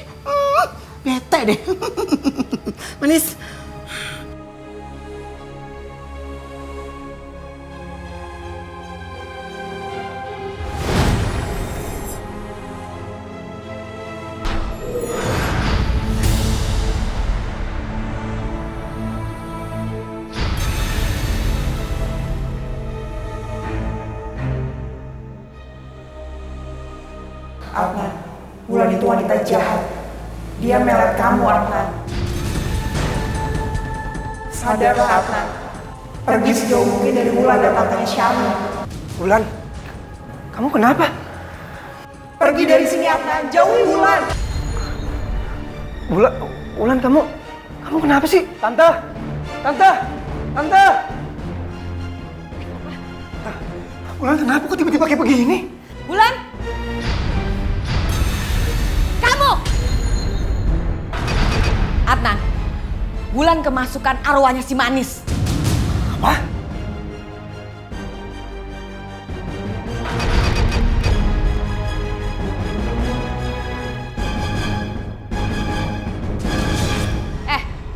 bete deh. Manis. Adnan, Wulan itu wanita jahat. Dia melet kamu, Adnan. Sadarlah, Adnan. Pergi sejauh mungkin dari Wulan dan tantanya Syami. Wulan, kamu kenapa? Pergi dari sini, Adnan. Jauhi Wulan. Wulan kamu kenapa sih? Tante. Wulan kenapa kok tiba-tiba kayak begini? Wulan! Kamu! Adnan, Wulan kemasukan arwahnya si Manis. Apa?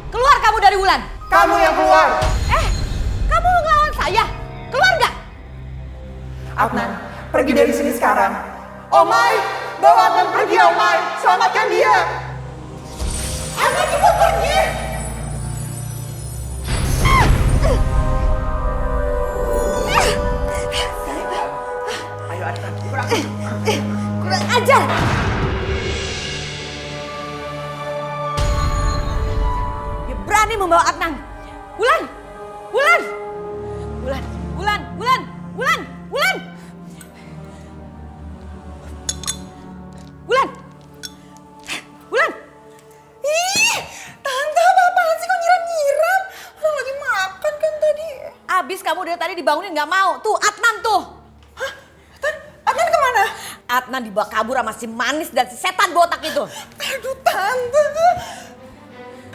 Keluar kamu dari Wulan! Kamu yang keluar! Kamu ngelawan saya? Keluar nggak? Adnan, pergi dari sini sekarang. Omai, bawa Adnan pergi Omai, selamatkan dia. Adnan cepat pergi. Ayo Adnan, Kurang ajar. Dia berani membawa Adnan. Wulan! Wulan! Wulan! Wulan! Wulan! Wulan! Wulan! Wulan! Wulan! Ih, Tante apa-apaan sih kok nyiram-nyiram? Orang lagi makan kan tadi. Abis kamu dari tadi dibangunin nggak mau. Tuh, Adnan tuh. Hah? Adnan kemana? Adnan dibawa kabur sama si Manis dan si setan botak itu. Aduh Tante.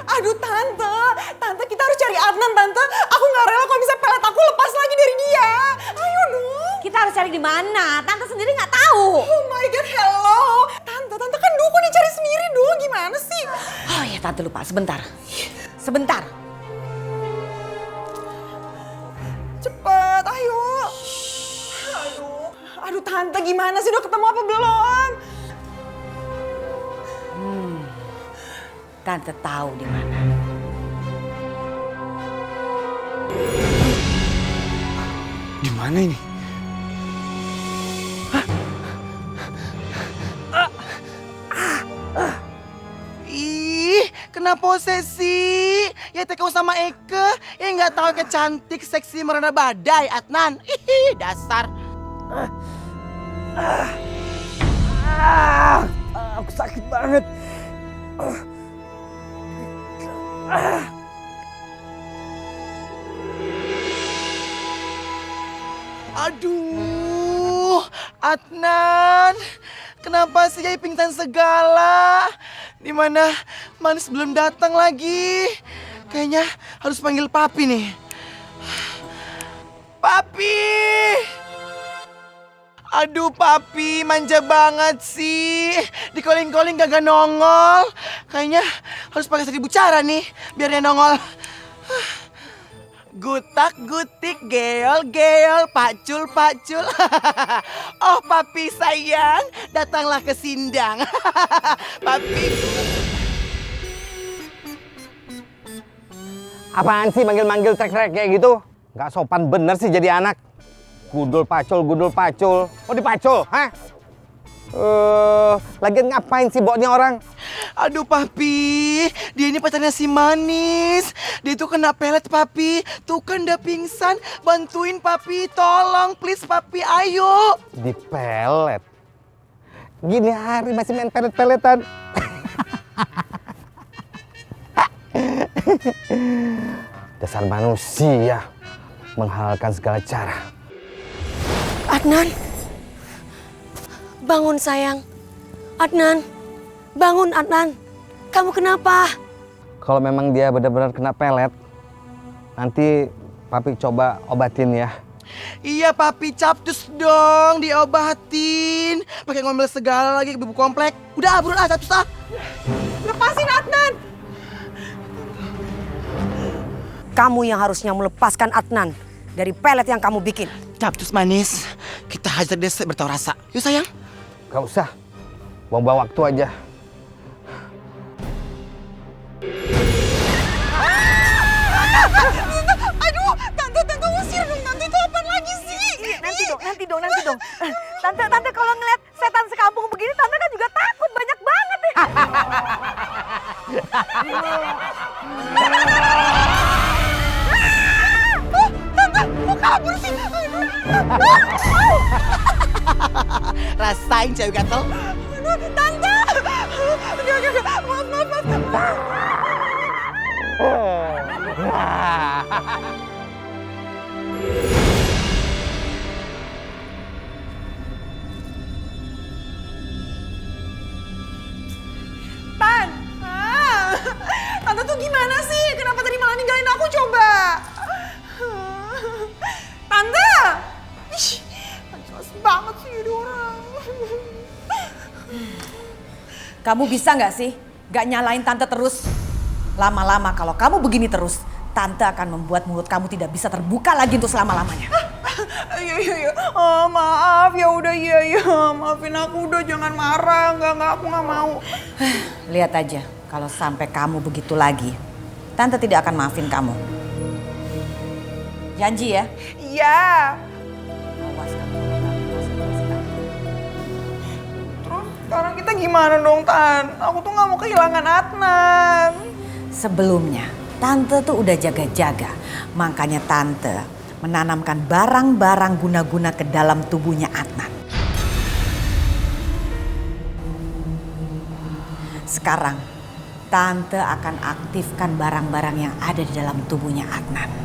Aduh Tante. Tante kita harus cari Adnan Tante. Aku nggak rela kalau bisa pelet aku lepas lagi dari dia. Ayo dong. Kita harus cari di mana? Tante sendiri nggak tahu. Oh my god, hello. Tante kan dukun yang cari sendiri dong. Gimana sih? Oh ya Tante lupa, sebentar. Sebentar. Cepet, ayo. Aduh Tante gimana sih, udah ketemu apa belum? Tante tahu di mana. Di mana ini? Ih, kena posesi. Ya tekau sama Eke, ya nggak tahu kecantik, seksi, merana badai, Adnan. Ih, dasar. Aku sakit banget. Aduh, Adnan, kenapa sih jadi pingsan segala? Dimana Manis belum datang lagi? Kayaknya harus panggil Papi nih. Papi! Aduh Papi, manja banget sih. Di calling-calling kagak nongol. Kayaknya harus pakai 1000 cara nih biar dia nongol. Gutak gutik geol geol pacul pacul. Oh Papi sayang, datanglah ke Sindang. Papi. Apaan sih manggil-manggil trek-trek kayak gitu? Gak sopan bener sih jadi anak. Gudul pacul, gudul pacul. Oh dipacul, hah? Lagian ngapain sih boknya orang? Aduh Papi, dia ini pacarnya si Manis. Dia itu kena pelet Papi. Tuh kan udah pingsan. Bantuin Papi, tolong please Papi, ayo. Dipelet? Gini hari masih main pelet-peletan. Dasar manusia menghalalkan segala cara. Adnan, bangun sayang. Adnan, bangun Adnan. Kamu kenapa? Kalau memang dia benar-benar kena pelet, nanti Papi coba obatin ya. Iya Papi, capcus dong, diobatin. Pakai ngomel segala lagi ke ibu komplek. Udah buruan capcus ah. Lepasin Adnan. Kamu yang harusnya melepaskan Adnan dari pelet yang kamu bikin. Capcus Manis, kita hajar dia bertahu rasa. Yuk sayang. Gak usah, buang-buang waktu aja. Aduh, Tante usir dong. Tante itu apaan lagi sih? Nanti dong. Tante kalau ngeliat setan sekampung begini, Tante kan juga takut banyak banget nih. Tante, mau kabur sih? Rasain cewek gatel. Aduh, Tante. Enggak. Maaf. Tante tuh gimana sih? Kenapa tadi malah ninggalin aku coba? Tante! Ih, jelas banget sih jadi orang. Kamu bisa nggak sih nggak nyalain Tante terus? Lama-lama kalau kamu begini terus, Tante akan membuat mulut kamu tidak bisa terbuka lagi untuk selama-lamanya. Iya. Oh, maaf, ya udah iya. Maafin aku udah, jangan marah. Enggak, aku nggak mau. Lihat aja, kalau sampai kamu begitu lagi, Tante tidak akan maafin kamu. Janji ya? Iya. Awas kamu konsentrasi kamu. Terus sekarang kita gimana dong, Tan? Aku tuh nggak mau kehilangan Adnan. Sebelumnya, Tante tuh udah jaga-jaga. Makanya Tante menanamkan barang-barang guna-guna ke dalam tubuhnya Adnan. Sekarang, Tante akan aktifkan barang-barang yang ada di dalam tubuhnya Adnan.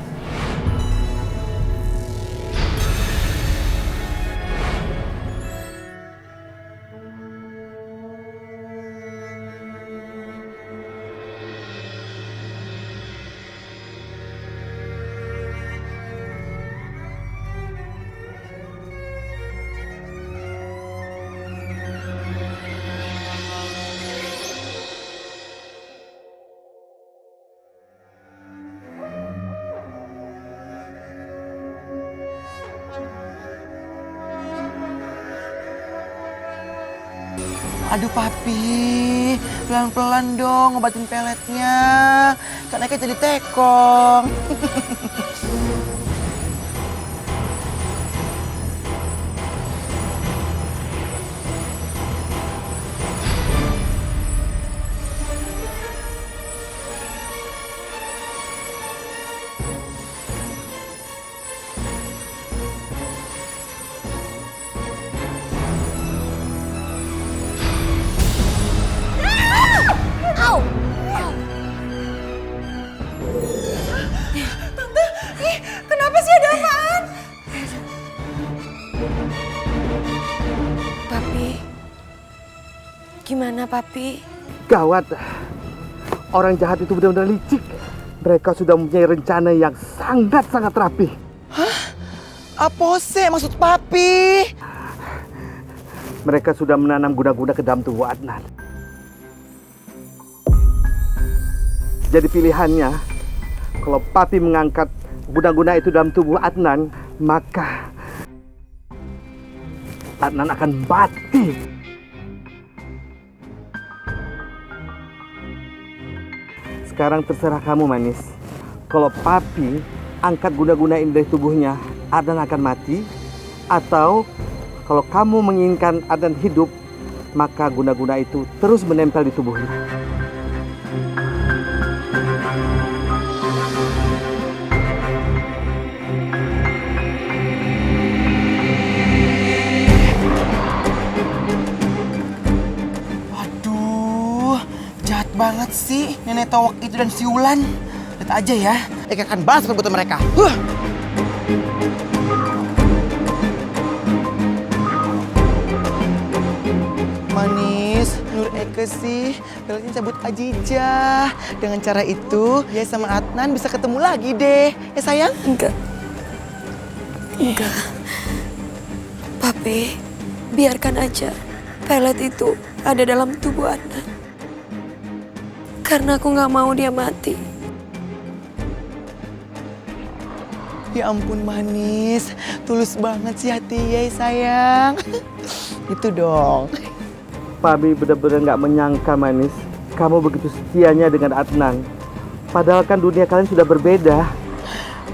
Aduh papi, pelan-pelan dong ngobatin peletnya. Kan Eka jadi tekong. Tante, kenapa sih, ada apaan? Papi, gimana Papi? Gawat, orang jahat itu benar-benar licik. Mereka sudah mempunyai rencana yang sangat-sangat rapi. Hah? Apa sih maksud papi? Mereka sudah menanam guna-guna ke dalam tubuh Adnan. Jadi pilihannya, kalau papi mengangkat guna-guna itu dalam tubuh Adnan, maka Adnan akan mati. Sekarang terserah kamu, Manis. Kalau papi angkat guna-guna ini dari tubuhnya, Adnan akan mati. Atau kalau kamu menginginkan Adnan hidup, maka guna-guna itu terus menempel di tubuhnya. Jahat banget sih nenek Towak itu dan si Wulan. Lihat aja ya, Eka akan balas perbuatan mereka. Manis, menurut Eka sih, Belatnya cabut aja. Dengan cara itu, dia sama Adnan bisa ketemu lagi deh. Ya sayang? Enggak. Papi, biarkan aja pelet itu ada dalam tubuh Adnan. Karena aku nggak mau dia mati. Ya ampun Manis, tulus banget sih hati ya sayang. Itu dong. Papi benar-benar nggak menyangka, Manis. Kamu begitu setianya dengan Adnan. Padahal kan dunia kalian sudah berbeda.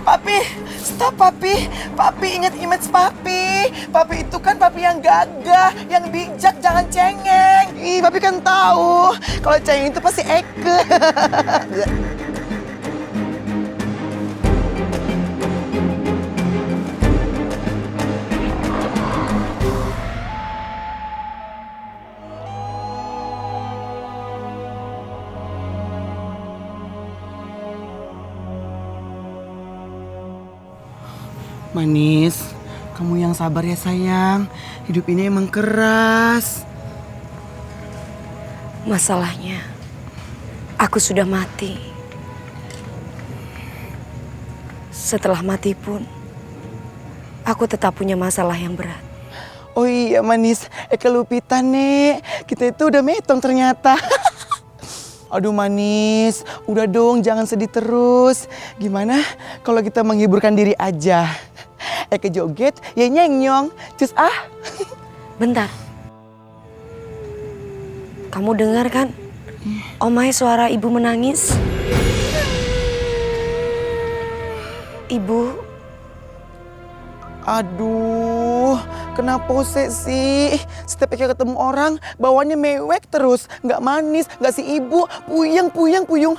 Papi, stop Papi. Papi ingat image Papi. Papi itu kan Papi yang gagah, yang bijak, jangan cengeng. Ih, Papi kan tahu kalau cengeng itu pasti Eke. Manis, kamu yang sabar ya sayang. Hidup ini emang keras. Masalahnya, aku sudah mati. Setelah mati pun, aku tetap punya masalah yang berat. Oh iya Manis, Eka lupa nih. Kita itu udah metong ternyata. Aduh Manis, udah dong jangan sedih terus. Gimana kalau kita menghiburkan diri aja? Eke joget, ya nyenyong. Cus ah. Bentar. Kamu dengar kan? Omai suara ibu menangis. Ibu. Aduh, kenapa sih? Setiap Eke ketemu orang, bawaannya mewek terus. Nggak manis, nggak si ibu. Puyeng.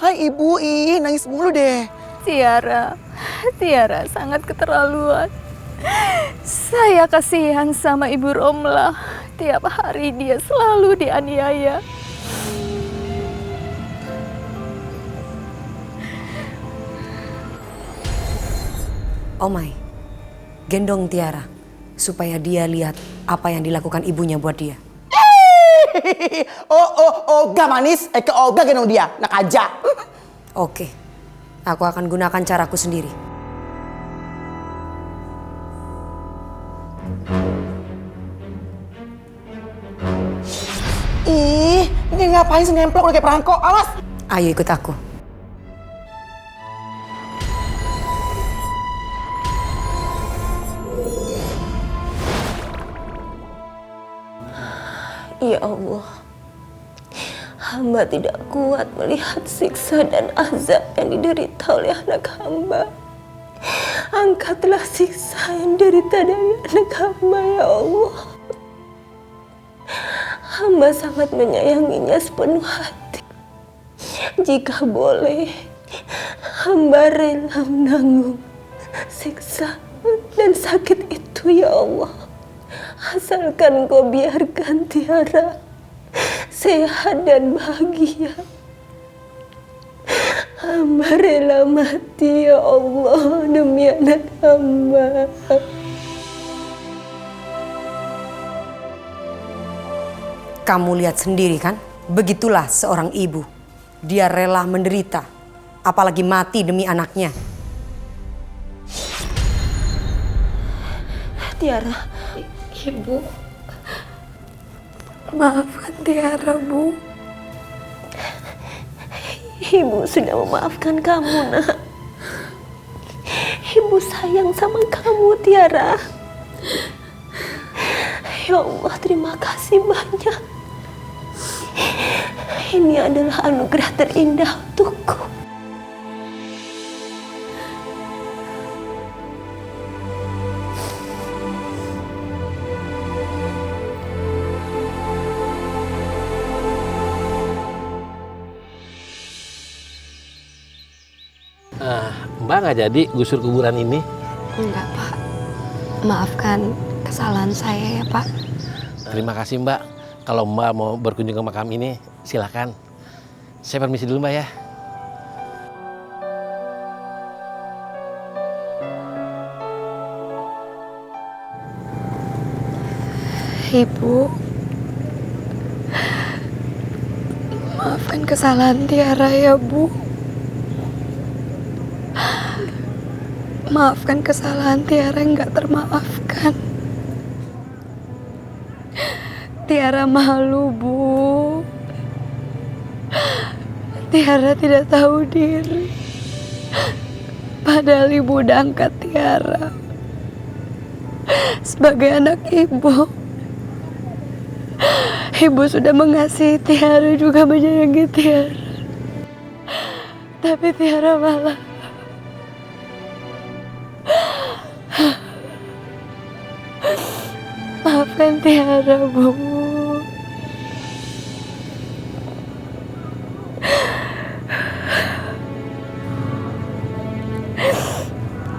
Hai ibu, ih nangis mulu deh. Tiara sangat keterlaluan. Saya kasihan sama Ibu Romlah. Tiap hari dia selalu dianiaya. Omai, gendong Tiara supaya dia lihat apa yang dilakukan ibunya buat dia. Oga manis, Eke Oga gendong dia, nak aja. Oke, aku akan gunakan caraku sendiri. Ih, ini ngapain sih nemplok udah kayak perangkok? Awas! Ayo ikut aku. Ya Allah, hamba tidak kuat melihat siksa dan azab yang diderita oleh anak hamba. Angkatlah siksa yang diderita dari anak hamba, ya Allah. Hamba sangat menyayanginya sepenuh hati. Jika boleh, hamba rela menanggung siksa dan sakit itu, ya Allah. Asalkan kau biarkan Tiara sehat dan bahagia. Hamba rela mati, ya Allah, demi anak hamba. Kamu lihat sendiri kan? Begitulah seorang ibu. Dia rela menderita, apalagi mati demi anaknya. Tiara, Ibu, maafkan Tiara, Bu. Ibu sudah memaafkan kamu, Nak. Ibu sayang sama kamu, Tiara. Ya Allah, terima kasih banyak. Ini adalah anugerah terindah untukku. Mbak nggak jadi gusur kuburan ini? Enggak, Pak. Maafkan kesalahan saya ya, Pak. Terima kasih, Mbak. Kalau Mbak mau berkunjung ke makam ini, silakan. Saya permisi dulu, Mbak ya. Ibu, maafkan kesalahan Tiara ya, Bu. Maafkan kesalahan Tiara yang gak termaafkan. Tiara malu, Bu. Tiara tidak tahu diri. Padahal ibu udah angkat Tiara sebagai anak ibu. Ibu sudah mengasihi Tiara, juga menyayangi Tiara. Tapi Tiara malah maafkan Tiara, Bu.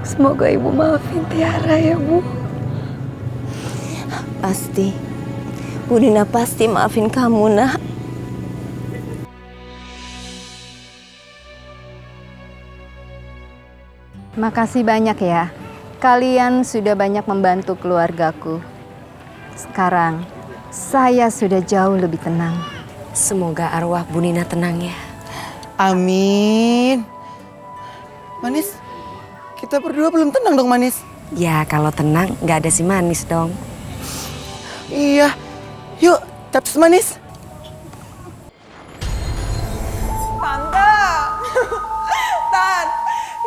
Semoga Ibu maafin Tiara ya, Bu. Pasti. Bu Nina pasti maafin kamu, Nak. Makasih banyak ya. Kalian sudah banyak membantu keluargaku. Sekarang saya sudah jauh lebih tenang. Semoga arwah Bu Nina tenang ya. Amin. Manis, kita berdua belum tenang dong, Manis. Ya kalau tenang nggak ada si Manis dong. Iya, yuk caps Manis. Tante, Tan,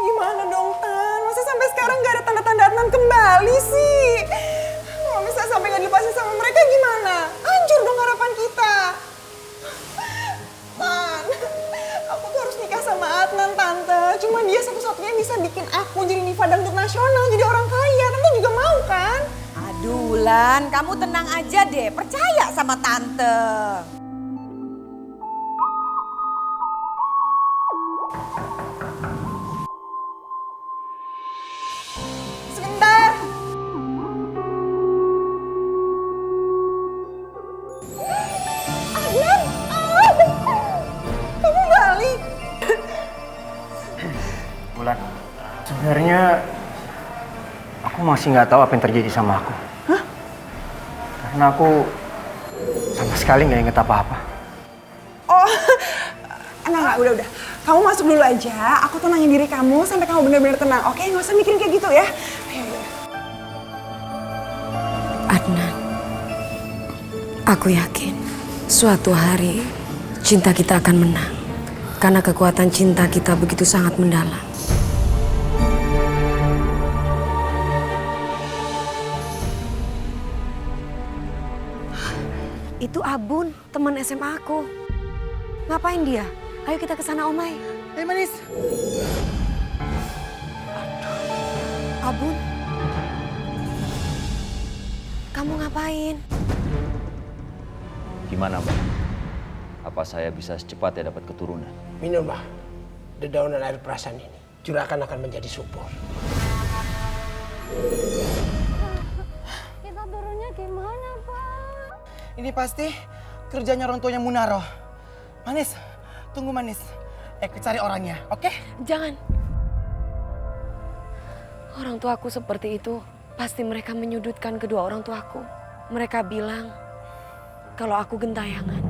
gimana dong Tan? Masa sampai sekarang gak ada tanda-tanda Adnan kembali cuma dia satu-satunya yang bisa bikin aku jadi diva dangdut nasional, jadi orang kaya. Tante juga mau kan? Aduh Lan, kamu tenang aja deh, percaya sama Tante. Sebentar. Adnan, kamu balik. Bulan, sebenarnya aku masih nggak tahu apa yang terjadi sama aku. Hah? Karena aku sama sekali nggak inget apa-apa. Oh, enggak, udah. Kamu masuk dulu aja, aku tenangin diri kamu sampai kamu benar-benar tenang, oke? Nggak usah mikirin kayak gitu ya. Ayo. Adnan, aku yakin suatu hari cinta kita akan menang. Karena kekuatan cinta kita begitu sangat mendalam. Itu Abun, teman SMA aku. Ngapain dia? Ayo kita ke sana, Omai. Ayo manis. Abun. Kamu ngapain? Gimana, Mbak? Apa saya bisa secepatnya dapat keturunan? Minum, Mbak. Dedaunan air perasan ini. Juragan akan menjadi subur. Kita turunnya gimana, Pak? Ini pasti kerjanya orang tuanya Munaro. Manis, tunggu Manis. Cari orangnya, oke? Jangan. Orang tuaku seperti itu. Pasti mereka menyudutkan kedua orang tuaku. Mereka bilang kalau aku gentayangan.